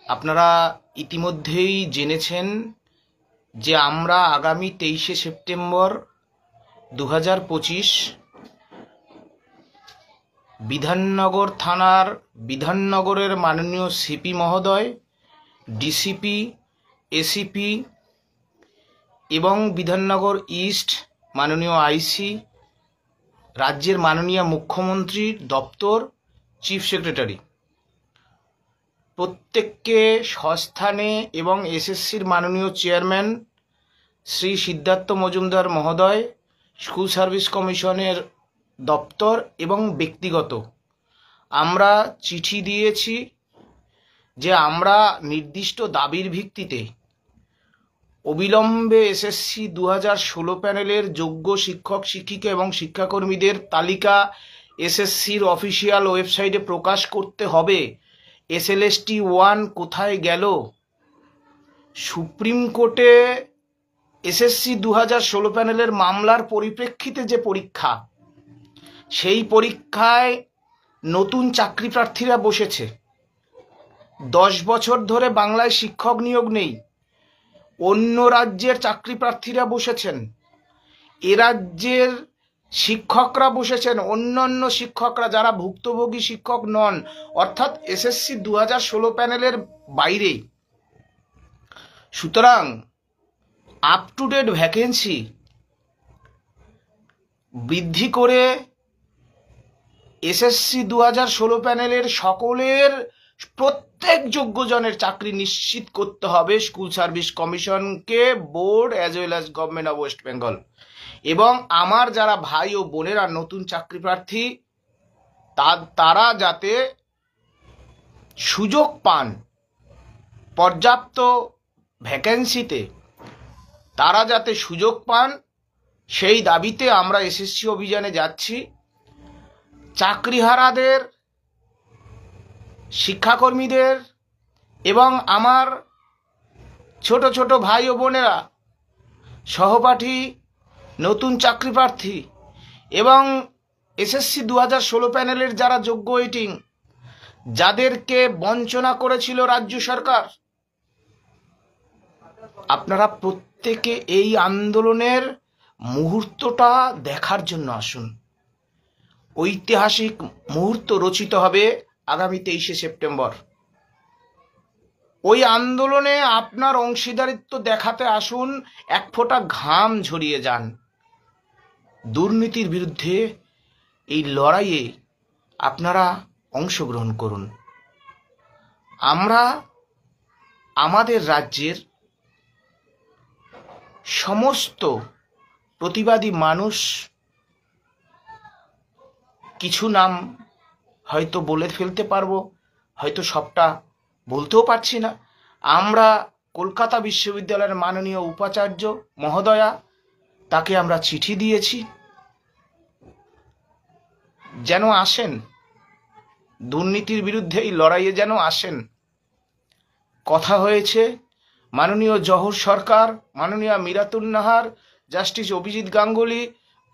আপনারা ইতিমধ্যেই জেনেছেন যে আমরা আগামী 23শে সেপ্টেম্বর 2025 বিধাননগর থানার বিধাননগরের মাননীয় সিপি মহোদয়, ডিসিপি, এসিপি এবং বিধাননগর ইস্ট মাননীয় আইসি, রাজ্যের মাননীয় মুখ্যমন্ত্রীর দপ্তর, চিফ সেক্রেটারি প্রত্যেককে সস্থানে এবং এসএসসির মাননীয় চেয়ারম্যান শ্রী সিদ্ধার্থ মজুমদার মহোদয়, স্কুল সার্ভিস কমিশনের দপ্তর এবং ব্যক্তিগত আমরা চিঠি দিয়েছি যে আমরা নির্দিষ্ট দাবির ভিত্তিতে অবিলম্বে এসএসসি 2016 প্যানেলের যোগ্য শিক্ষক শিক্ষিকা এবং শিক্ষাকর্মীদের তালিকা এসএসসির অফিসিয়াল ওয়েবসাইটে প্রকাশ করতে হবে। SLST 1 কোথায় গেল? সুপ্রিম কোর্টে এসএসসি 2016 প্যানেলের মামলার পরিপ্রেক্ষিতে যে পরীক্ষা, সেই পরীক্ষায় নতুন চাকরি প্রার্থীরা বসেছে। 10 বছর ধরে বাংলায় শিক্ষক নিয়োগ নেই, অন্য রাজ্যের চাকরি প্রার্থীরা বসেছেন, এ রাজ্যের শিক্ষকরা বসেছেন, অন্যান্য শিক্ষকরা যারা ভুক্তভোগী শিক্ষক নন, অর্থাৎ এসএসসি 2016 প্যানেলের বাইরে। সুতরাং আপ টু ডেট ভ্যাকেন্সি বৃদ্ধি করে এসএসসি 2016 প্যানেলের সকলের প্রত্যেক যোগ্যজনের চাকরি নিশ্চিত করতে হবে স্কুল সার্ভিস কমিশনকে, board as well as government of West Bengal. এবং আমার যারা ভাই ও বোনেরা নতুন চাকরি প্রার্থী তারা যাতে সুযোগ পান, পর্যাপ্ত ভ্যাকেন্সিতে তারা যাতে সুযোগ পান, সেই দাবিতে আমরা এসএসসি অভিযানে যাচ্ছি। চাকরিহারাদের, শিক্ষাকর্মীদের এবং আমার ছোট ছোট ভাই ও বোনেরা, সহপাঠী, নতুন চাকরি প্রার্থী এবং এসএসসি 2016 প্যানেলের যারা যোগ্য ওয়েটিং, যাদেরকে বঞ্চনা করেছিল রাজ্য সরকার, আপনারা প্রত্যেকে এই আন্দোলনের মুহূর্তটা দেখার জন্য আসুন। ঐতিহাসিক মুহূর্ত রচিত হবে আগামী 23শে সেপ্টেম্বর। ওই আন্দোলনে আপনার অংশীদারিত্ব দেখাতে আসুন, এক ফোঁটা ঘাম ঝরিয়ে যান। দুর্নীতির বিরুদ্ধে এই লড়াইয়ে আপনারা অংশগ্রহণ করুন। আমরা আমাদের রাজ্যের সমস্ত প্রতিবাদী মানুষ, কিছু নাম হয়তো বলে ফেলতে পারবো, হয়তো সবটা বলতেও পারছি না। আমরা কলকাতা বিশ্ববিদ্যালয়ের মাননীয় উপাচার্য মহোদয়া, তাকে আমরা চিঠি দিয়েছি যেন আসেন, দুর্নীতির বিরুদ্ধে এই লড়াইয়ে যেন আসেন। কথা হয়েছে মাননীয় জহর সরকার, মাননীয় মিরাতুন নাহার, জাস্টিস অভিজিৎ গাঙ্গুলি,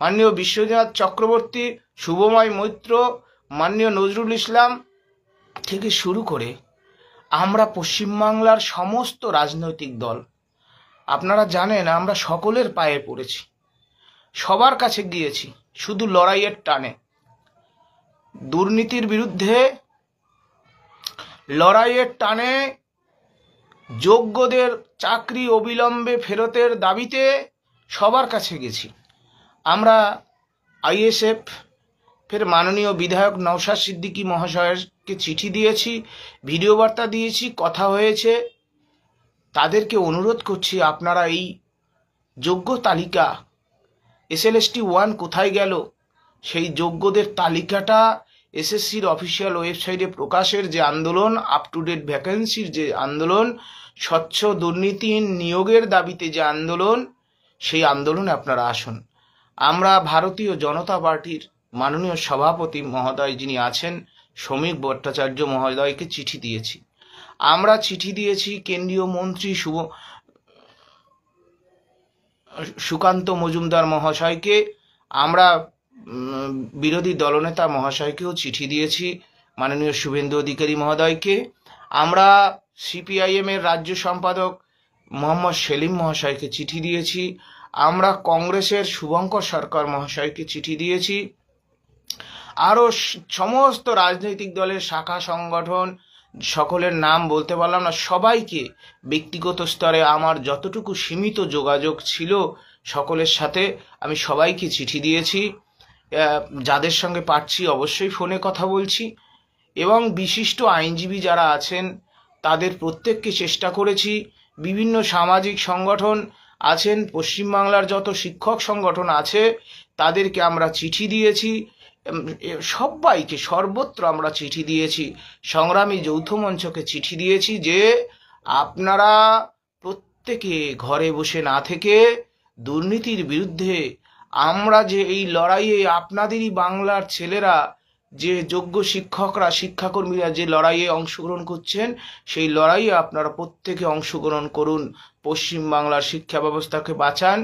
মাননীয় বিশ্বনাথ চক্রবর্তী, শুভময় মৈত্র, মাননীয় নজরুল ইসলাম থেকে শুরু করে আমরা পশ্চিমবাংলার সমস্ত রাজনৈতিক দল, আপনারা জানেন আমরা সকলের পায়ে পড়েছি, সবার কাছে গিয়েছি শুধু লড়াইয়ের টানে। দুর্নীতির বিরুদ্ধে লড়াইয়ের টানে যোগ্যদের চাকরি অবিলম্বে ফেরতের দাবিতে সবার কাছে গেছি। আমরা আইএসএফ ফের মাননীয় বিধায়ক নওশাদ সিদ্দিকী মহাশয়কে চিঠি দিয়েছি, ভিডিও বার্তা দিয়েছি, কথা হয়েছে। তাদেরকে অনুরোধ করছি, আপনারা এই যোগ্য তালিকা SLST 1 কোথায় গেল, সেই যোগ্যদের তালিকাটা এসএসসির অফিসিয়াল ওয়েবসাইটে প্রকাশের যে আন্দোলন, আপ টু ডেট ভ্যাকেন্সির যে আন্দোলন, স্বচ্ছ দুর্নীতিহীন নিয়োগের দাবিতে যে আন্দোলন, সেই আন্দোলনে আপনারা আসুন। আমরা ভারতীয় জনতা পার্টির মাননীয় সভাপতি মহোদয় যিনি আছেন, শ্রমিক ভট্টাচার্য মহোদয়কে চিঠি দিয়েছি। আমরা চিঠি দিয়েছি কেন্দ্রীয় মন্ত্রী সুকান্ত মজুমদার মহাশয়কে, আমরা বিরোধী দলনেতা মহাশয়কেও চিঠি দিয়েছি। মাননীয় শুভেন্দু অধিকারী মহোদয়কে, আমরা সিপিআইএম এর রাজ্য সম্পাদক মোহাম্মদ সেলিম মহাশয়কে চিঠি দিয়েছি, আমরা কংগ্রেসের শুভঙ্কর সরকার মহাশয়কে চিঠি দিয়েছি, আরও সমস্ত রাজনৈতিক দলের শাখা সংগঠন, সকলের নাম বলতে পারলাম না, সবাইকে ব্যক্তিগত স্তরে আমার যতটুকু সীমিত যোগাযোগ ছিল সকলের সাথে আমি সবাইকে চিঠি দিয়েছি। যাদের সঙ্গে পারছি অবশ্যই ফোনে কথা বলছি, এবং বিশিষ্ট আইনজীবী যারা আছেন তাদের প্রত্যেককে চেষ্টা করেছি। বিভিন্ন সামাজিক সংগঠন আছেন, পশ্চিমবাংলার যত শিক্ষক সংগঠন আছে তাদেরকে আমরা চিঠি দিয়েছি, সবাইকে সর্বত্র আমরা চিঠি দিয়েছি, সংগ্রামী যৌথ মঞ্চকে চিঠি দিয়েছি যে আপনারা প্রত্যেকে ঘরে বসে না থেকে দুর্নীতির বিরুদ্ধে আমরা যে এই লড়াইয়ে, আপনাদেরই বাংলার ছেলেরা, যে যোগ্য শিক্ষকরা, শিক্ষাকর্মীরা যে লড়াইয়ে অংশগ্রহণ করছেন, সেই লড়াইয়ে আপনারা প্রত্যেকে অংশগ্রহণ করুন, পশ্চিমবাংলার শিক্ষা ব্যবস্থাকে বাঁচান,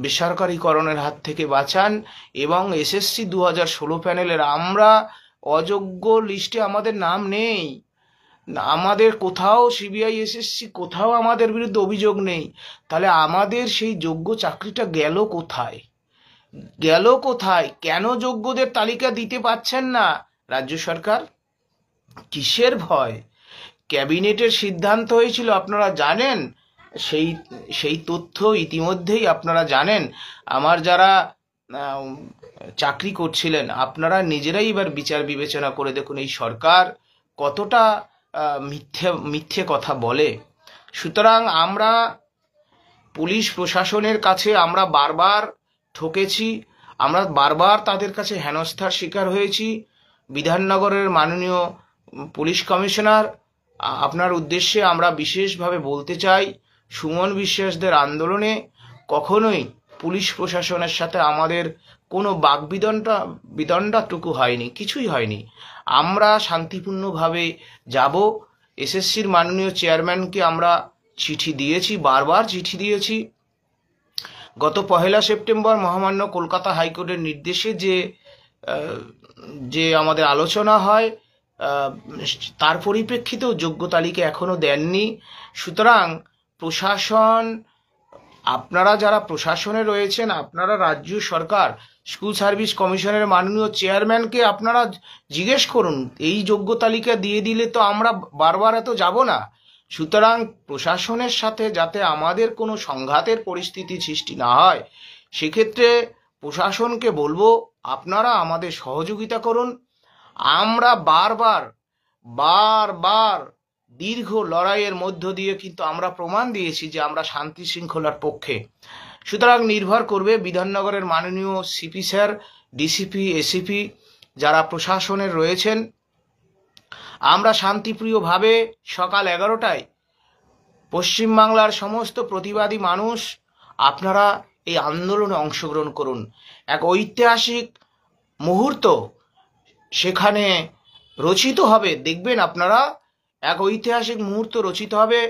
বেসরকারিকরণের হাত থেকে বাঁচান, এবং এসএসসি 2016 প্যানেলের আমরা অযোগ্য লিস্টে আমাদের নাম নেই, আমাদের কোথাও সিবিআই এসএসসি কোথাও আমাদের বিরুদ্ধে অভিযোগ নেই, তাহলে আমাদের সেই যোগ্য চাকরিটা গেল কোথায়? কেন যোগ্যদের তালিকা দিতে পারছেন না রাজ্য সরকার? কিসের ভয়? ক্যাবিনেটের সিদ্ধান্ত হয়েছিল, আপনারা জানেন, সেই তথ্য ইতিমধ্যেই আপনারা জানেন। আমার যারা চাকরি করছিলেন, আপনারা নিজেরাই এবার বিচার বিবেচনা করে দেখুন এই সরকার কতটা মিথ্যে কথা বলে। সুতরাং আমরা পুলিশ প্রশাসনের কাছে আমরা বারবার ঠকেছি, আমরা বারবার তাদের কাছে হেনস্থার শিকার হয়েছি। বিধাননগরের মাননীয় পুলিশ কমিশনার, আপনার উদ্দেশ্যে আমরা বিশেষভাবে বলতে চাই, সুমন বিশ্বাসদের আন্দোলনে কখনোই পুলিশ প্রশাসনের সাথে আমাদের কোনো বিদণ্ডাটুকু হয়নি, কিছুই হয়নি। আমরা শান্তিপূর্ণভাবে যাব। এসএসসির মাননীয় চেয়ারম্যানকে আমরা চিঠি দিয়েছি, বারবার চিঠি দিয়েছি। গত 1 সেপ্টেম্বর মহামান্য কলকাতা হাইকোর্টের নির্দেশে যে আমাদের আলোচনা হয়, তার পরিপ্রেক্ষিতেও যোগ্য তালিকা এখনো দেননি। সুতরাং প্রশাসন, আপনারা যারা প্রশাসনে রয়েছেন, আপনারা রাজ্য সরকার, স্কুল সার্ভিস কমিশনের মাননীয় চেয়ারম্যানকে আপনারা জিজ্ঞেস করুন, এই যোগ্য তালিকা দিয়ে দিলে তো আমরা বারবার এত যাব না। সুতরাং প্রশাসনের সাথে যাতে আমাদের কোনো সংঘাতের পরিস্থিতি সৃষ্টি না হয়, সেক্ষেত্রে প্রশাসনকে বলবো আপনারা আমাদের সহযোগিতা করুন। আমরা বারবার দীর্ঘ লড়াইয়ের মধ্য দিয়ে কিন্তু আমরা প্রমাণ দিয়েছি যে আমরা শান্তি শৃঙ্খলার পক্ষে। সুতরাং নির্ভর করবে বিধাননগরের মাননীয় সিপি স্যার, ডিসিপি, এসিপি যারা প্রশাসনের রয়েছেন, আমরা শান্তিপ্রিয়ভাবে সকাল 11টায় পশ্চিমবাংলার সমস্ত প্রতিবাদী মানুষ আপনারা এই আন্দোলনে অংশগ্রহণ করুন। এক ঐতিহাসিক মুহূর্ত সেখানে রচিত হবে, দেখবেন আপনারা, এক ঐতিহাসিক মুহূর্ত রচিত হবে।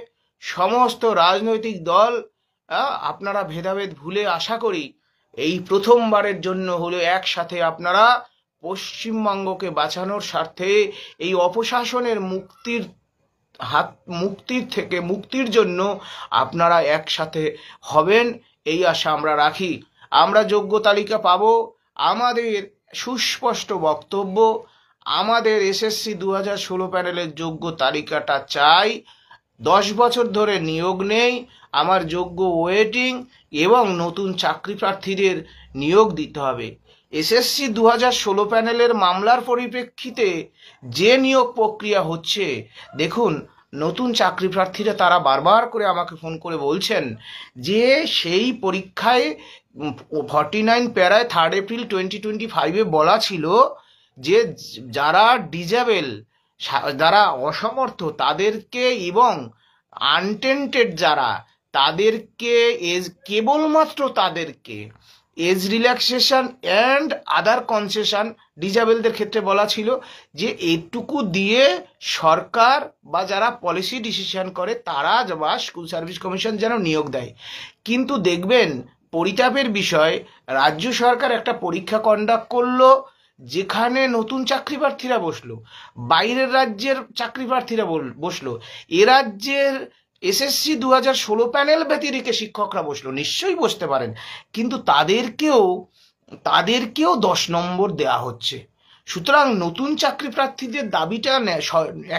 সমস্ত রাজনৈতিক দল, আপনারা ভেদাভেদ ভুলে আশা করি এই প্রথমবারের জন্য হলে একসাথে আপনারা পশ্চিমবঙ্গকে বাঁচানোর স্বার্থে এই অপশাসনের মুক্তির জন্য আপনারা একসাথে হবেন, এই আশা আমরা রাখি। আমরা যোগ্য তালিকা পাব। আমাদের সুস্পষ্ট বক্তব্য, আমাদের এসএসসি 2016 প্যানেলের যোগ্য তালিকাটা চাই। 10 বছর ধরে নিয়োগ নেই, আমার যোগ্য ওয়েটিং এবং নতুন চাকরি প্রার্থীদের নিয়োগ দিতে হবে। এসএসসি 2016 প্যানেলের মামলার পরিপ্রেক্ষিতে যে নিয়োগ প্রক্রিয়া হচ্ছে, দেখুন নতুন চাকরি প্রার্থীরা তারা বারবার করে আমাকে ফোন করে বলছেন যে সেই পরীক্ষায় 49 প্যারায় 3 এপ্রিল 2025 বলা ছিল যে যারা ডিজেবল, যারা অসমর্থ তাদেরকে এবং আনটেন্টেড যারা, তাদেরকে কেবলমাত্র তাদেরকে age relaxation and other concession, ডিজেবলদের ক্ষেত্রে বলা ছিল যে এটুকু দিয়ে সরকার বা যারা পলিসি ডিসিশন করে তারা বা স্কুল সার্ভিস কমিশন যেন নিয়োগ দেয়। কিন্তু দেখবেন পরিতাপের বিষয়, রাজ্য সরকার একটা পরীক্ষা কন্ডাক্ট করলো যেখানে নতুন চাকরি প্রার্থীরা বসলো, বাইরের রাজ্যের চাকরি প্রার্থীরা বসলো, এ রাজ্যের এসএসসি 2016 প্যানেল ব্যতিরেকে শিক্ষকরা বসলো, নিশ্চয়ই বসতে পারেন, কিন্তু তাদেরকেও 10 নম্বর দেয়া হচ্ছে। সুতরাং নতুন চাকরি প্রার্থীদের দাবিটা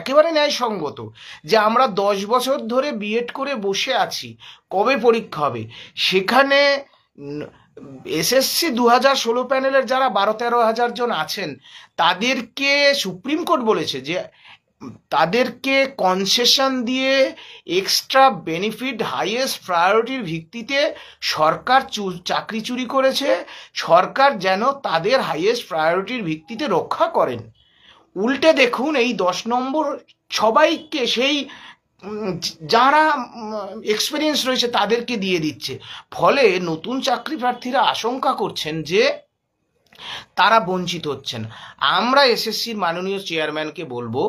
একেবারে ন্যায়সঙ্গত, যে আমরা 10 বছর ধরে বিএড করে বসে আছি, কবে পরীক্ষা হবে? সেখানে এসএসসি 2016 প্যানেলের যারা 12-13 হাজার জন আছেন, তাদেরকে সুপ্রিম কোর্ট বলেছে যে তাদেরকে কনসেশন দিয়ে এক্সট্রা বেনিফিট হাইয়েস্ট প্রায়োরিটির ভিত্তিতে সরকার চাকরি চুরি করেছে, সরকার যেন তাদের হাইয়েস্ট প্রায়োরিটির ভিত্তিতে রক্ষা করেন। উল্টে দেখুন, এই 10 নম্বর সবাইকে, সেই যারা এক্সপিরিয়েন্স রয়েছে তাদেরকে দিয়ে দিচ্ছে। ফলে নতুন চাকরি প্রার্থীরা আশঙ্কা করছেন যে তারা বঞ্চিত হচ্ছেন। আমরা এসএসসির মাননীয় চেয়ারম্যানকে বলবো,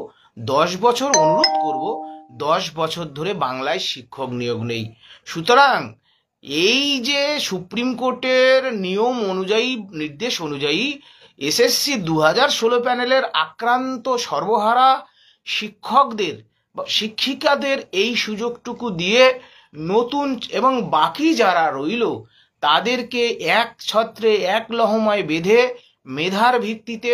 10 বছর অনুরোধ করব, 10 বছর ধরে বাংলায় শিক্ষক নিয়োগ নেই। সুতরাং এই যে সুপ্রিম কোর্টের নিয়ম অনুযায়ী, নির্দেশ অনুযায়ী এসএসসি 2016 প্যানেলের আক্রান্ত সর্বহারা শিক্ষকদের বা শিক্ষিকাদের এই সুযোগটুকু দিয়ে নতুন এবং বাকি যারা রইল তাদেরকে এক ছত্রে এক লহমায় বেঁধে মেধার ভিত্তিতে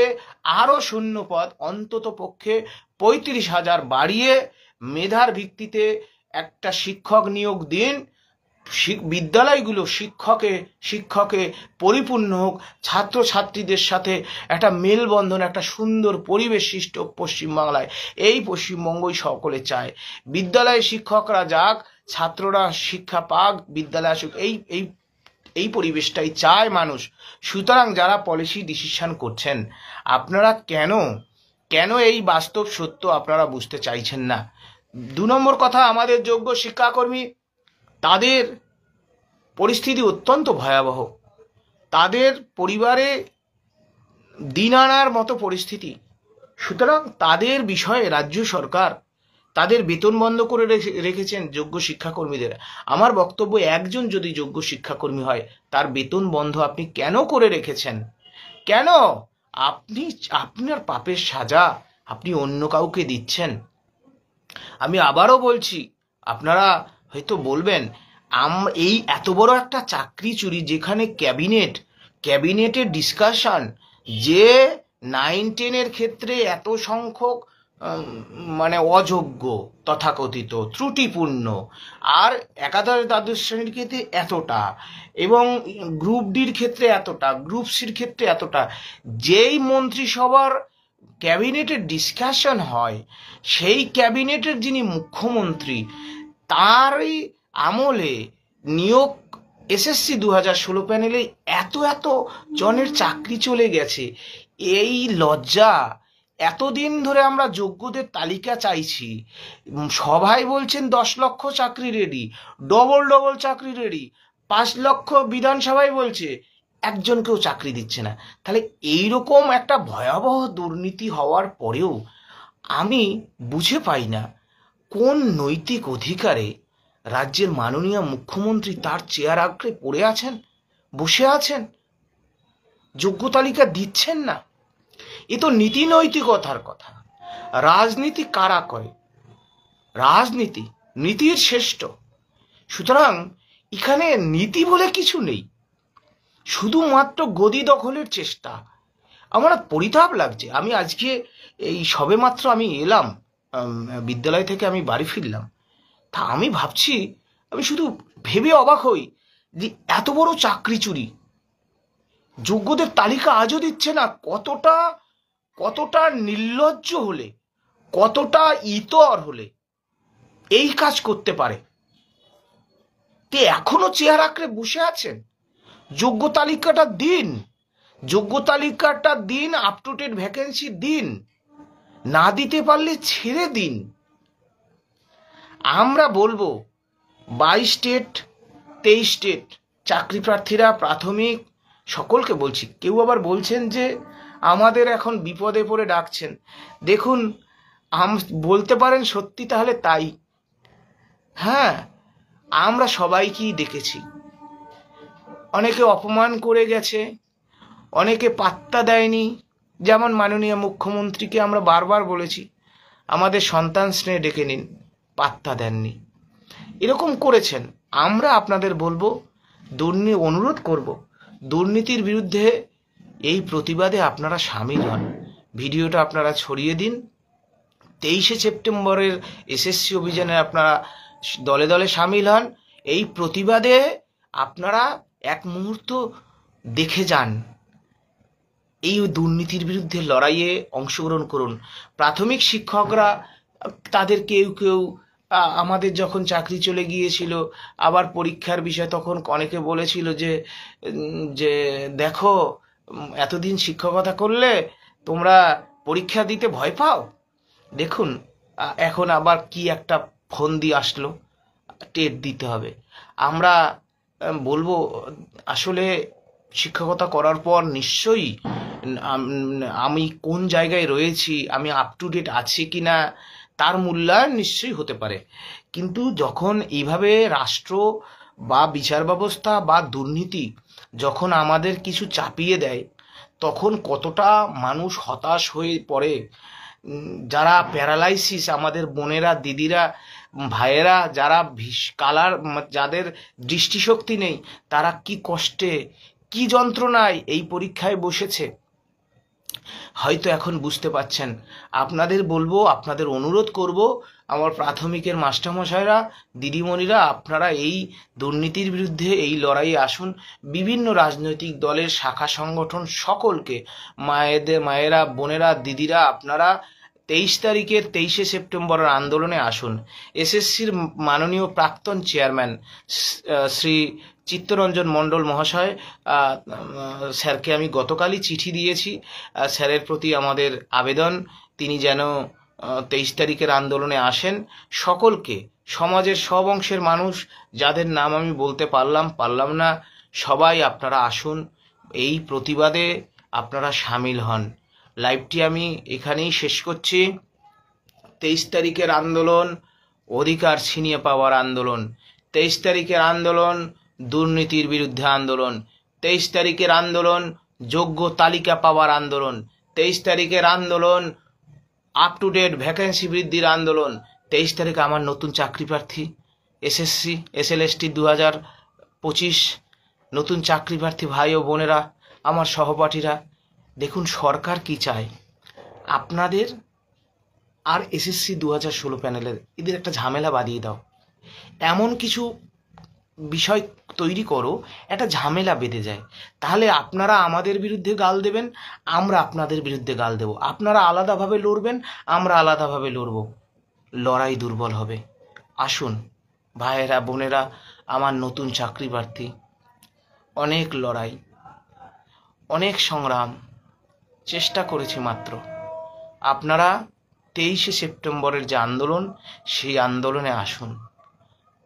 আরও শূন্যপদ অন্তত পক্ষে 35,000 বাড়িয়ে মেধার ভিত্তিতে একটা শিক্ষক নিয়োগ দিন। বিদ্যালয়গুলো শিক্ষকে পরিপূর্ণ হোক, ছাত্রছাত্রীদের সাথে একটা মেলবন্ধন, একটা সুন্দর পরিবেশ সৃষ্টি হোক পশ্চিমবাংলায়। এই পশ্চিমবঙ্গই সকলে চায়। বিদ্যালয়ে শিক্ষকরা যাক, ছাত্ররা শিক্ষা পাক, বিদ্যালয়ে আসুক, এই পরিবেশটাই চায় মানুষ। সুতরাং যারা পলিসি ডিসিশন করছেন, আপনারা কেন এই বাস্তব সত্য আপনারা বুঝতে চাইছেন না? 2 নম্বর কথা, আমাদের যোগ্য শিক্ষাকর্মী, তাদের পরিস্থিতি অত্যন্ত ভয়াবহ। তাদের পরিবারে দিন আনার মতো পরিস্থিতি। সুতরাং তাদের বিষয়ে রাজ্য সরকার তাদের বেতন বন্ধ করে রেখেছেন যোগ্য শিক্ষাকর্মীদের। আমার বক্তব্য, একজন যদি যোগ্য শিক্ষাকর্মী হয়, তার বেতন বন্ধ আপনি কেন করে রেখেছেন? কেন? আপনার পাপের সাজা আপনি অন্য কাউকে দিচ্ছেন। আমি আবারও বলছি, আপনারা হয়তো বলবেন, এই এত বড় একটা চাকরি চুরি, যেখানে ক্যাবিনেটের ডিসকাশন, যে 9-10 ক্ষেত্রে এত সংখ্যক মানে অযোগ্য, তথাকথিত ত্রুটিপূর্ণ, আর একাদশ দ্বাদশ শ্রেণীর ক্ষেত্রে এতটা, এবং গ্রুপ ডির ক্ষেত্রে এতটা, গ্রুপ সির ক্ষেত্রে এতটা, যেই মন্ত্রিসভার ক্যাবিনেটের ডিসকাশন হয়, সেই ক্যাবিনেটের যিনি মুখ্যমন্ত্রী, তারই আমলে নিয়োগ এসএসসি 2016 প্যানেলে এত জনের চাকরি চলে গেছে। এই লজ্জা। এতদিন ধরে আমরা যোগ্যদের তালিকা চাইছি, সবাই বলছেন 10 লক্ষ চাকরি রেডি, ডবল চাকরি রেডি, 5 লক্ষ বিধানসভায় বলছে, একজনকেও চাকরি দিচ্ছে না। তাহলে এইরকম একটা ভয়াবহ দুর্নীতি হওয়ার পরেও আমি বুঝে পাই না, কোন নৈতিক অধিকারে রাজ্যের মাননীয় মুখ্যমন্ত্রী তার চেয়ার আঁকড়ে পড়ে আছেন, বসে আছেন, যোগ্য তালিকা দিচ্ছেন না। এ তো নীতি নৈতিকতার কথা। রাজনীতি কারা করে? রাজনীতি নীতির শ্রেষ্ঠ। সুতরাং এখানে নীতি বলে কিছু নেই, শুধুমাত্র গদি দখলের চেষ্টা। আমার পরিতাপ লাগছে। আমি আজকে এই সবেমাত্র আমি এলাম বিদ্যালয় থেকে, আমি বাড়ি ফিরলাম, তা আমি ভাবছি, আমি শুধু ভেবে অবাক হই যে এত বড় চাকরি চুরি, যোগ্যদের তালিকা আজও দিচ্ছে না। কতটা নির্লজ্জ হলে, কতটা ইতর হলে এই কাজ করতে পারে? তে এখনো চেয়ার আঁকড়ে বসে আছেন? যোগ্য তালিকাটা দিন, আপ টু ডেট ভ্যাকেন্সি দিন, না দিতে পারলে ছেড়ে দিন। আমরা বলবো 22 স্টেট 23 স্টেট চাকরি প্রার্থীরা, প্রাথমিক সকলকে বলছি, কেউ আবার বলছেন যে আমাদের এখন বিপদে পড়ে ডাকছেন। দেখুন, বলতে পারেন সত্যি তাহলে তাই। হ্যাঁ, আমরা সবাইকেই দেখেছি, অনেকে অপমান করে গেছে, অনেকে পাত্তা দেয়নি, যেমন মাননীয় মুখ্যমন্ত্রীকে আমরা বারবার বলেছি আমাদের সন্তান স্নেহে ডেকে নিন, পাত্তা দেননি, এরকম করেছেন। আমরা আপনাদের বলবো, অনুরোধ করব, দুর্নীতির বিরুদ্ধে এই প্রতিবাদে আপনারা সামিল হন, ভিডিওটা আপনারা ছড়িয়ে দিন। 23শে সেপ্টেম্বরের এসএসসি অভিযানে আপনারা দলে দলে সামিল হন। এই প্রতিবাদে আপনারা এক মুহূর্ত দেখে যান, এই দুর্নীতির বিরুদ্ধে লড়াইয়ে অংশগ্রহণ করুন। প্রাথমিক শিক্ষকরা, তাদের কেউ কেউ আমাদের যখন চাকরি চলে গিয়েছিল, আবার পরীক্ষার বিষয়, তখন অনেকে বলেছিল যে যে দেখো এতদিন শিক্ষকতা করলে তোমরা পরীক্ষা দিতে ভয় পাও, দেখুন এখন আবার কি একটা ফন্দি আসলো, টেট দিতে হবে। আমরা বলবো, আসলে শিক্ষকতা করার পর নিশ্চয়ই আমি কোন জায়গায় রয়েছি, আমি আপ টু ডেট আছি কি না, তার মূল্যায়ন নিশ্চয়ই হতে পারে। কিন্তু যখন এইভাবে রাষ্ট্র বা বিচার ব্যবস্থা বা দুর্নীতি যখন আমাদের কিছু চাপিয়ে দেয়, তখন কতটা মানুষ হতাশ হয়ে পড়ে। যারা প্যারালাইসিস, আমাদের বোনেরা, দিদিরা, ভাইয়েরা, যারা কালার, যাদের দৃষ্টিশক্তি নেই, তারা কি কষ্টে, কি যন্ত্রণায় এই পরীক্ষায় বসেছে, হয়তো এখন বুঝতে পাচ্ছেন। আপনাদের বলবো, আপনাদের অনুরোধ করব, আমার প্রাথমিকের মাস্টারমশাইরা, দিদিমণিরা, আপনারা এই দুর্নীতির বিরুদ্ধে এই লড়াইয়ে আসুন। বিভিন্ন রাজনৈতিক দলের শাখা সংগঠন সকলকে, মায়েরা, বোনেরা, দিদিরা, আপনারা 23শে সেপ্টেম্বরের আন্দোলনে আসুন। এসএসসির মাননীয় প্রাক্তন চেয়ারম্যান শ্রী চিত্তরঞ্জন মণ্ডল মহাশয়, স্যারকে আমি গতকালই চিঠি দিয়েছি। স্যারের প্রতি আমাদের আবেদন, তিনি যেন 23 তারিখের আন্দোলনে আসেন। সকলকে, সমাজের সব অংশের মানুষ, যাদের নাম আমি বলতে পারলাম না, সবাই আপনারা আসুন, এই প্রতিবাদে আপনারা সামিল হন। লাইভটি আমি এখানেই শেষ করছি। 23 তারিখের আন্দোলন অধিকার ছিনিয়ে পাওয়ার আন্দোলন, 23 তারিখের আন্দোলন দুর্নীতির বিরুদ্ধে আন্দোলন, 23 তারিখের আন্দোলন যোগ্য তালিকা পাওয়ার আন্দোলন, 23 তারিখের আন্দোলন আপ টু ডেট ভ্যাকেন্সি বৃদ্ধির আন্দোলন। 23 তারিখে আমার নতুন চাকরি প্রার্থী, এসএসসি SLST 2025 নতুন চাকরি প্রার্থী ভাই ও বোনেরা, আমার সহপাঠীরা, দেখুন সরকার কি চায়, আপনাদের আর এসএসসি 2016 প্যানেলের এদের একটা ঝামেলা বাঁধিয়ে দাও, এমন কিছু বিষয় তৈরি করো, একটা ঝামেলা বেঁধে যায়, তাহলে আপনারা আমাদের বিরুদ্ধে গাল দেবেন, আমরা আপনাদের বিরুদ্ধে গাল দেব, আপনারা আলাদাভাবে লড়বেন, আমরা আলাদাভাবে লড়ব, লড়াই দুর্বল হবে। আসুন ভাইয়েরা, বোনেরা, আমার নতুন চাকরি প্রার্থী, অনেক লড়াই, অনেক সংগ্রাম চেষ্টা করেছি, মাত্র আপনারা 23শে সেপ্টেম্বরের যে আন্দোলন, সেই আন্দোলনে আসুন,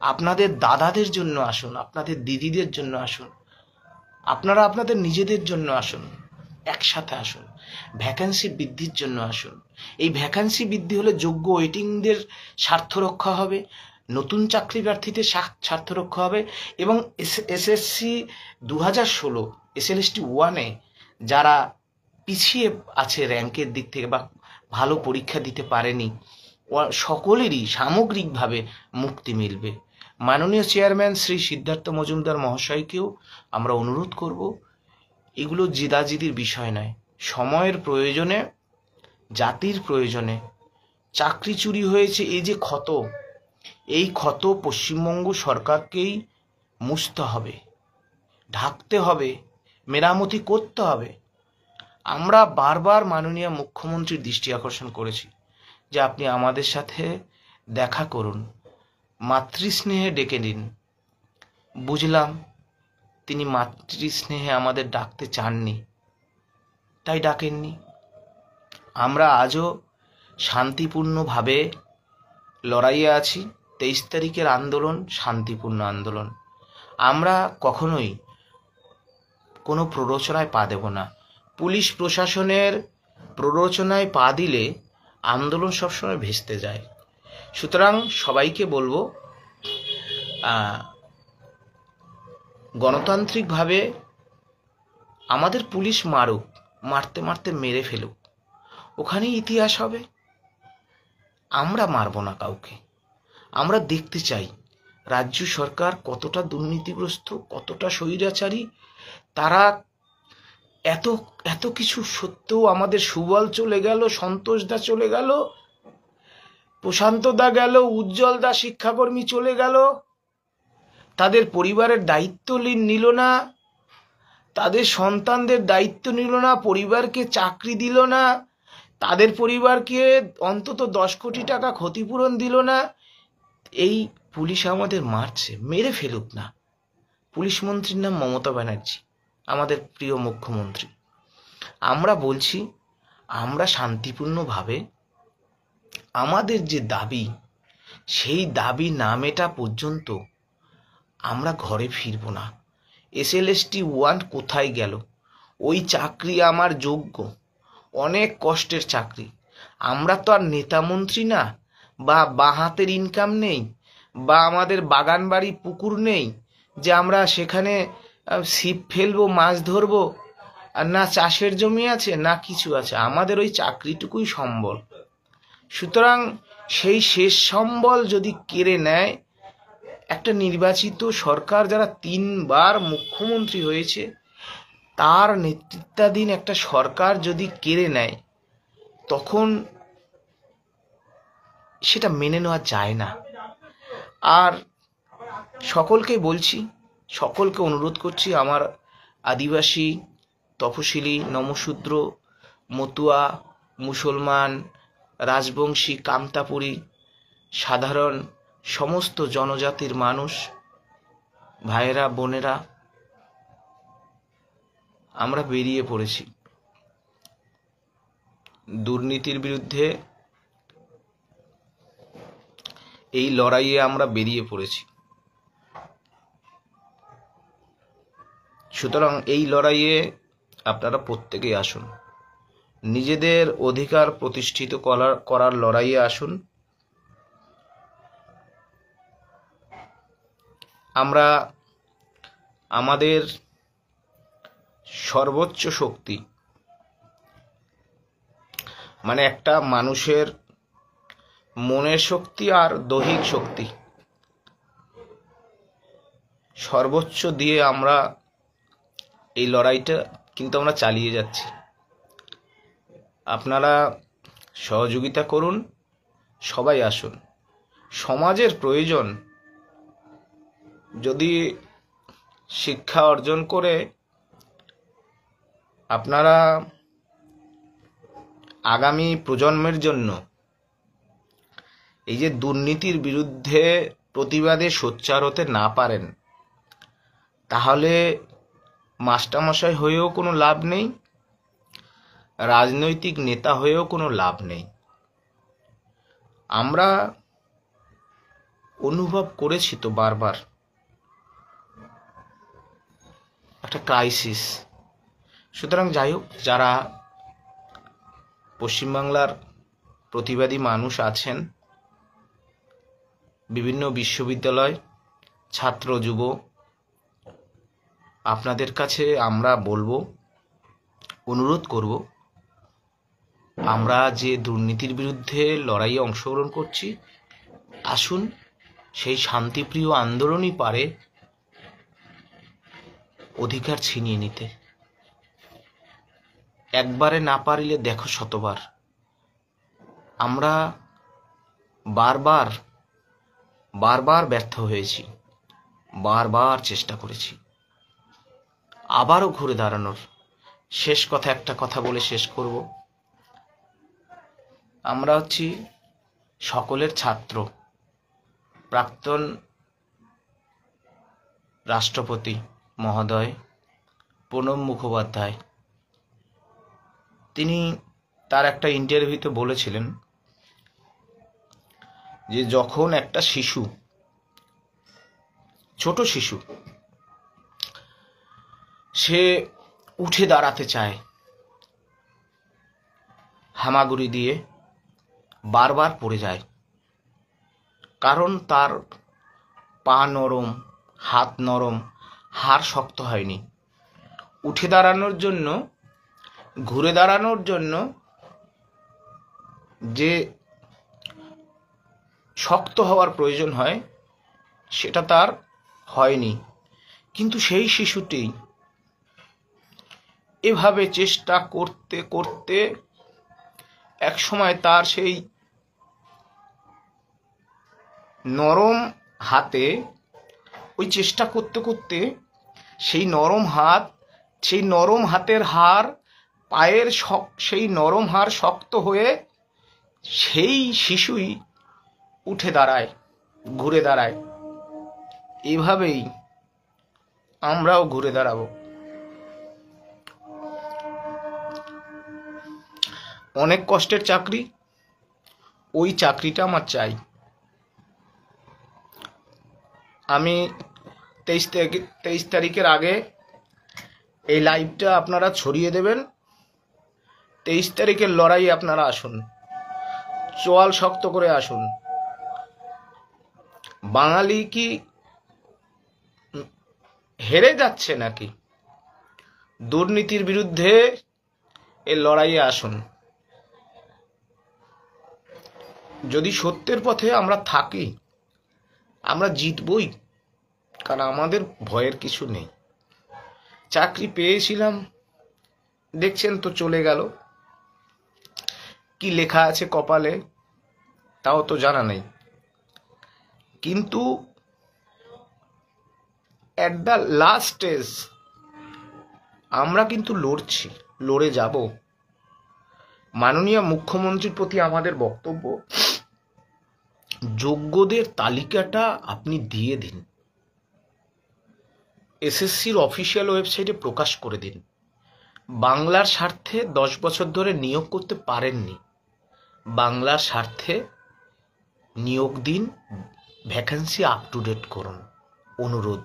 আপনাদের দাদাদের জন্য আসুন, আপনাদের দিদিদের জন্য আসুন, আপনারা আপনাদের নিজেদের জন্য আসুন, একসাথে আসুন, ভ্যাকেন্সি বৃদ্ধির জন্য আসুন। এই ভ্যাকেন্সি বৃদ্ধি হলে যোগ্য ওয়েটিংদের স্বার্থ রক্ষা হবে, নতুন চাকরি প্রার্থীদের স্বার্থ রক্ষা হবে, এবং এসএসসি 2016 SLST 1-এ যারা পিছিয়ে আছে র্যাঙ্কের দিক থেকে বা ভালো পরীক্ষা দিতে পারেনি, সকলেরই সামগ্রিকভাবে মুক্তি মিলবে। মাননীয় চেয়ারম্যান শ্রী সিদ্ধার্থ মজুমদার মহাশয়কেও আমরা অনুরোধ করব, এগুলো জিদাজিদির বিষয় নয়, সময়ের প্রয়োজনে, জাতির প্রয়োজনে চাকরি চুরি হয়েছে, এই যে ক্ষত, এই ক্ষত পশ্চিমবঙ্গ সরকারকেই মুছতে হবে, ঢাকতে হবে, মেরামতি করতে হবে। আমরা বারবার মাননীয় মুখ্যমন্ত্রীর দৃষ্টি আকর্ষণ করেছি যে আপনি আমাদের সাথে দেখা করুন, মাতৃস্নেহে ডেকে নিন। বুঝলাম তিনি মাতৃস্নেহে আমাদের ডাকতে চাননি, তাই ডাকেননি। আমরা আজও শান্তিপূর্ণভাবে লড়াইয়ে আছি। 23 তারিখের আন্দোলন শান্তিপূর্ণ আন্দোলন, আমরা কখনোই কোনো প্ররোচনায় পা দেব না। পুলিশ প্রশাসনের প্ররোচনায় পা দিলে আন্দোলন সবসময় ভেস্তে যায়। সুতরাং সবাইকে বলবো, গণতান্ত্রিকভাবে আমাদের পুলিশ মারুক, মারতে মারতে মেরে ফেলুক, ওখানেই ইতিহাস হবে। আমরা মারব না কাউকে। আমরা দেখতে চাই রাজ্য সরকার কতটা দুর্নীতিগ্রস্ত, কতটা স্বৈরাচারী। তারা এত এত কিছু সত্ত্বেও আমাদের সুবল চলে গেল, সন্তোষ দা চলে গেল, প্রশান্ত দা গেল, উজ্জ্বল দা শিক্ষাকর্মী চলে গেল, তাদের পরিবারের দায়িত্ব নিল না, তাদের সন্তানদের দায়িত্ব নিল না, পরিবারকে চাকরি দিল না, তাদের পরিবারকে অন্তত 10 কোটি টাকা ক্ষতিপূরণ দিল না। এই পুলিশ আমাদের মারছে, মেরে ফেলুক না। পুলিশ মন্ত্রীর নাম মমতা ব্যানার্জি, আমাদের প্রিয় মুখ্যমন্ত্রী। আমরা বলছি, আমরা শান্তিপূর্ণভাবে আমাদের যে দাবি, সেই দাবি না মেটা পর্যন্ত আমরা ঘরে ফিরব না। SLST 1 কোথায় গেল? ওই চাকরি আমার যোগ্য, অনেক কষ্টের চাকরি। আমরা তো আর নেতা মন্ত্রী না, বা বাঁ হাতের ইনকাম নেই, বা আমাদের বাগান বাড়ি পুকুর নেই যে আমরা সেখানে ছিপ ফেলবো, মাছ ধরবো, আর না চাষের জমি আছে, না কিছু আছে। আমাদের ওই চাকরিটুকুই সম্বল। সুতরাং সেই শেষ সম্বল যদি কেড়ে নেয় একটা নির্বাচিত সরকার, যারা 3 বার মুখ্যমন্ত্রী হয়েছে, তার নেতৃত্বাধীন একটা সরকার যদি কেড়ে নেয়, তখন সেটা মেনে নেওয়া যায় না। আর সকলকে বলছি, সকলকে অনুরোধ করছি, আমার আদিবাসী, তপশিলি, নমশূদ্র, মতুয়া, মুসলমান, রাজবংশী, কামতাপুরী, সাধারণ সমস্ত জনজাতির মানুষ, ভাইয়েরা, বোনেরা, আমরা বেরিয়ে পড়েছি দুর্নীতির বিরুদ্ধে। এই লড়াইয়ে আমরা বেরিয়ে পড়েছি। সুতরাং এই লড়াইয়ে আপনারা প্রত্যেকেই আসুন, নিজেদের অধিকার প্রতিষ্ঠিত করার লড়াইয়ে আসুন। আমরা আমাদের সর্বোচ্চ শক্তি, মানে একটা মানুষের মনের শক্তি আর দৈহিক শক্তি, সর্বোচ্চ দিয়ে আমরা এই লড়াইটা কিন্তু আমরা চালিয়ে যাচ্ছি। আপনারা সহযোগিতা করুন, সবাই আসুন। সমাজের প্রয়োজন, যদি শিক্ষা অর্জন করে আপনারা আগামী প্রজন্মের জন্য এই যে দুর্নীতির বিরুদ্ধে প্রতিবাদে সোচ্চার হতে না পারেন, তাহলে মাস্টারমশাই হয়েও কোনো লাভ নেই, রাজনৈতিক নেতা হয়েও কোনো লাভ নেই। আমরা অনুভব করেছি তো বারবার একটা ক্রাইসিস। সুতরাং যাই হোক, যারা পশ্চিমবাংলার প্রতিবাদী মানুষ আছেন, বিভিন্ন বিশ্ববিদ্যালয়, ছাত্র, যুব, আপনাদের কাছে আমরা বলবো, অনুরোধ করব, আমরা যে দুর্নীতির বিরুদ্ধে লড়াইয়ে অংশগ্রহণ করছি, আসুন সেই শান্তিপ্রিয় আন্দোলনই পারে অধিকার ছিনিয়ে নিতে। একবারে না পারিলে দেখো শতবার। আমরা বারবার বারবার ব্যর্থ হয়েছি, বারবার চেষ্টা করেছি, আবারও ঘুরে দাঁড়ানোর। শেষ কথা, একটা কথা বলে শেষ করব। আমরা হচ্ছি সকলের ছাত্র। প্রাক্তন রাষ্ট্রপতি মহোদয় প্রণব মুখোপাধ্যায়, তিনি তার একটা ইন্টারভিউতে বলেছিলেন যে যখন একটা শিশু, ছোট শিশু, সে উঠে দাঁড়াতে চায়, হামাগুড়ি দিয়ে বারবার পড়ে যায়, কারণ তার পা নরম, হাত নরম, হাড় শক্ত হয়নি। উঠে দাঁড়ানোর জন্য ঘুরে দাঁড়ানোর জন্য যে শক্ত হওয়ার প্রয়োজন হয় সেটা তার হয়নি, কিন্তু সেই শিশুটি এভাবে চেষ্টা করতে করতে একসময় তার সেই নরম হাতে, ওই চেষ্টা করতে করতে সেই নরম হাতের হাড়, পায়ের সেই নরম হাড় শক্ত হয়ে সেই শিশুই উঠে দাঁড়ায়, ঘুরে দাঁড়ায়। এভাবেই আমরাও ঘুরে দাঁড়াবো। অনেক কষ্টের চাকরি, ওই চাকরিটা আমার চাই। আমি 23 তারিখের আগে এই লাইভটা আপনারা ছড়িয়ে দেবেন। 23 তারিখের লড়াই আপনারা আসুন, চোয়াল শক্ত করে আসুন। বাঙালি কি হেরে যাচ্ছে নাকি? দুর্নীতির বিরুদ্ধে এই লড়াইয়ে আসুন। যদি সত্যের পথে আমরা থাকি, আমরা জিতবই, কারণ আমাদের ভয়ের কিছু নেই। চাকরি পেয়েছিলাম, দেখছেন তো চলে গেল, কি লেখা আছে কপালে তাও তো জানা নেই। কিন্তু অ্যাট দ্য লাস্ট স্টেজ আমরা কিন্তু লড়ছি, লড়ে যাব। মাননীয় মুখ্যমন্ত্রীর প্রতি আমাদের বক্তব্য, যোগ্যদের তালিকাটা আপনি দিয়ে দিন, এসএসসির অফিসিয়াল ওয়েবসাইটে প্রকাশ করে দিন। বাংলার স্বার্থে 10 বছর ধরে নিয়োগ করতে পারেননি, বাংলার স্বার্থে নিয়োগ দিন, ভ্যাকেন্সি আপ টু ডেট করুন, অনুরোধ।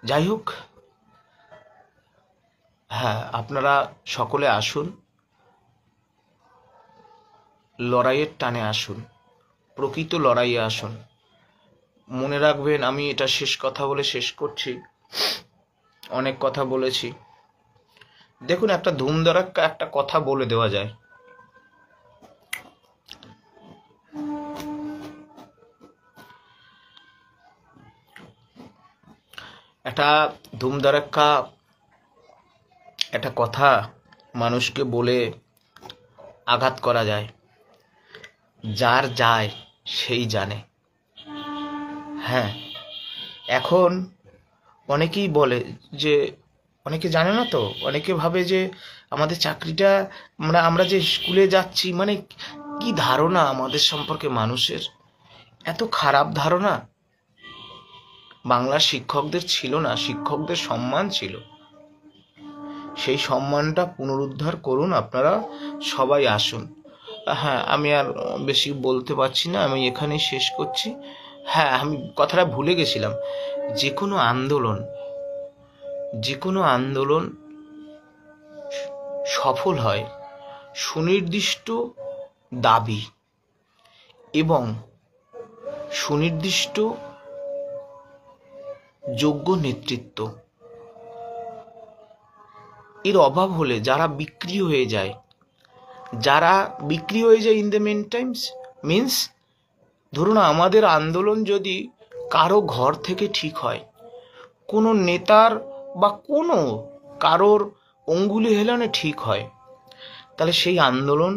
যাই হোক, হ্যাঁ, আপনারা সকলে আসুন, লড়াইয়ের টানে আসুন, প্রকৃত লড়াইয়ে আসুন। মনে রাখবেন, আমি এটা শেষ কথা বলে শেষ করছি, অনেক কথা বলেছি। দেখুন, একটা ধুমধারাক্কা একটা কথা বলে দেওয়া যায়। একটা ধুমধারাক্কা একটা কথা মানুষকে বলে আঘাত করা যায়। যার যায় সেই জানে। হ্যাঁ, এখন অনেকেই বলে যে, অনেকে জানে না তো, অনেকে ভাবে যে আমাদের চাকরিটা, আমরা যে স্কুলে যাচ্ছি, মানে কি ধারণা আমাদের সম্পর্কে মানুষের, এত খারাপ ধারণা। বাংলার শিক্ষকদের ছিল না, শিক্ষকদের সম্মান ছিল। সেই সম্মানটা পুনরুদ্ধার করুন, আপনারা সবাই আসুন। হ্যাঁ, আমি আর বেশি বলতে পারছি না, আমি এখানেই শেষ করছি। হ্যাঁ, আমি কথাটা ভুলে গেছিলাম, যে কোনো আন্দোলন সফল হয় সুনির্দিষ্ট দাবি এবং সুনির্দিষ্ট যোগ্য নেতৃত্ব এর অভাব হলে যারা বিক্রি হয়ে যায় in the main times means, ধরুন আমাদের আন্দোলন যদি কারো ঘর থেকে ঠিক হয়, কোনো নেতার বা কোনো কারোর অঙ্গুলি হেলানে ঠিক হয়, তাহলে সেই আন্দোলন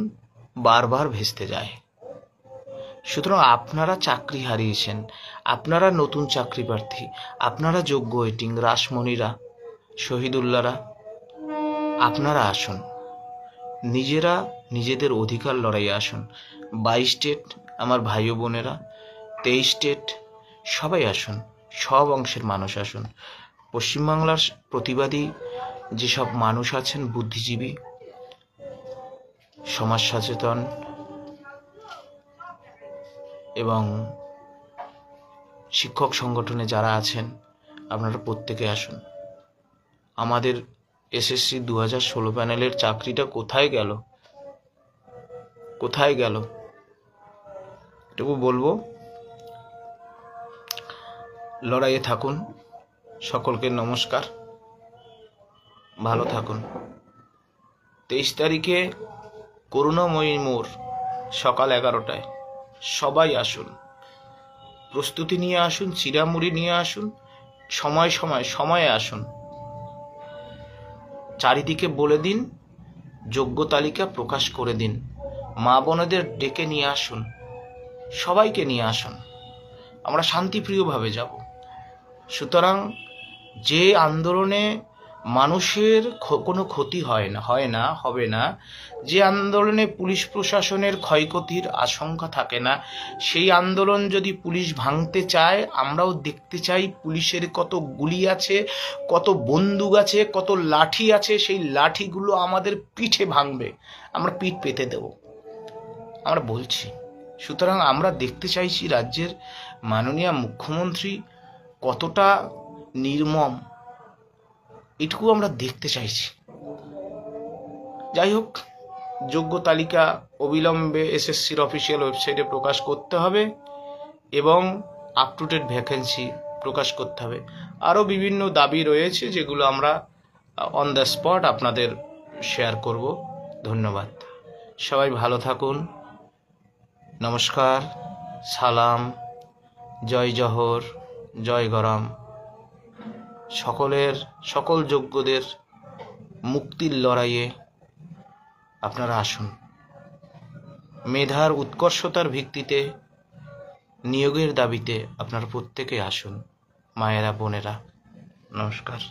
বারবার ভেস্তে যায়। সুতরাং আপনারা চাকরি হারিয়েছেন, আপনারা নতুন চাকরি প্রার্থী, আপনারা যোগ্য ওয়েটিং, রাসমণিরা, শহীদুল্লাহরা, আপনারা আসুন, নিজেরা নিজেদের অধিকার লড়াইয়ে আসুন। 22 স্টেট আমার ভাই ও বোনেরা, 23 স্টেট, সবাই আসুন, সব অংশের মানুষ আসুন। পশ্চিমবাংলার প্রতিবাদী যেসব মানুষ আছেন, বুদ্ধিজীবী, সমাজ সচেতন এবং শিক্ষক সংগঠনে যারা আছেন, আপনারা প্রত্যেকে আসুন। আমাদের এসএসসি 2016 প্যানেলের চাকরিটা কোথায় গেল এটুকু বলবো। লড়াইয়ে থাকুন। সকলকে নমস্কার, ভালো থাকুন। 23 তারিখে করুণাময়ী মোড়, সকাল 11টায়। সবাই আসুন, প্রস্তুতি নিয়ে আসুন, চিড়ামুড়ি নিয়ে আসুন, সময়ে আসুন। চারিদিকে বলে দিন, যোগ্য তালিকা প্রকাশ করে দিন, মা বোনেদের ডেকে নিয়ে আসুন, সবাইকে নিয়ে আসুন। আমরা শান্তিপ্রিয়ভাবে যাব। সুতরাং যে আন্দোলনে মানুষের কোনো ক্ষতি হবে না, যে আন্দোলনে পুলিশ প্রশাসনের ক্ষয়ক্ষতির আশঙ্কা থাকে না, সেই আন্দোলন যদি পুলিশ ভাঙতে চায়, আমরাও দেখতে চাই পুলিশের কত গুলি আছে, কত বন্দুক আছে, কত লাঠি আছে। সেই লাঠিগুলো আমাদের পিঠে ভাঙবে, আমরা পিঠ পেতে দেব, আমরা বলছি। সুতরাং আমরা দেখতে চাইছি রাজ্যের মাননীয় মুখ্যমন্ত্রী কতটা নির্মম, এটুকু আমরা দেখতে চাইছি। যাই হোক, যোগ্য তালিকা অবিলম্বে এসএসসির অফিসিয়াল ওয়েবসাইটে প্রকাশ করতে হবে এবং আপ টু ডেট ভ্যাকেন্সি প্রকাশ করতে হবে। আরও বিভিন্ন দাবি রয়েছে, যেগুলো আমরা অন দ্য স্পট আপনাদের শেয়ার করব। ধন্যবাদ। সবাই ভালো থাকুন। নমস্কার, সালাম, জয় জহর, জয় গরম। সকল যোগ্যদের মুক্তির লড়াইয়ে আপনারা আসুন। মেধার উৎকর্ষতার ভিত্তিতে নিয়োগের দাবিতে আপনারা প্রত্যেকে আসুন, মায়েরা বোনেরা। নমস্কার।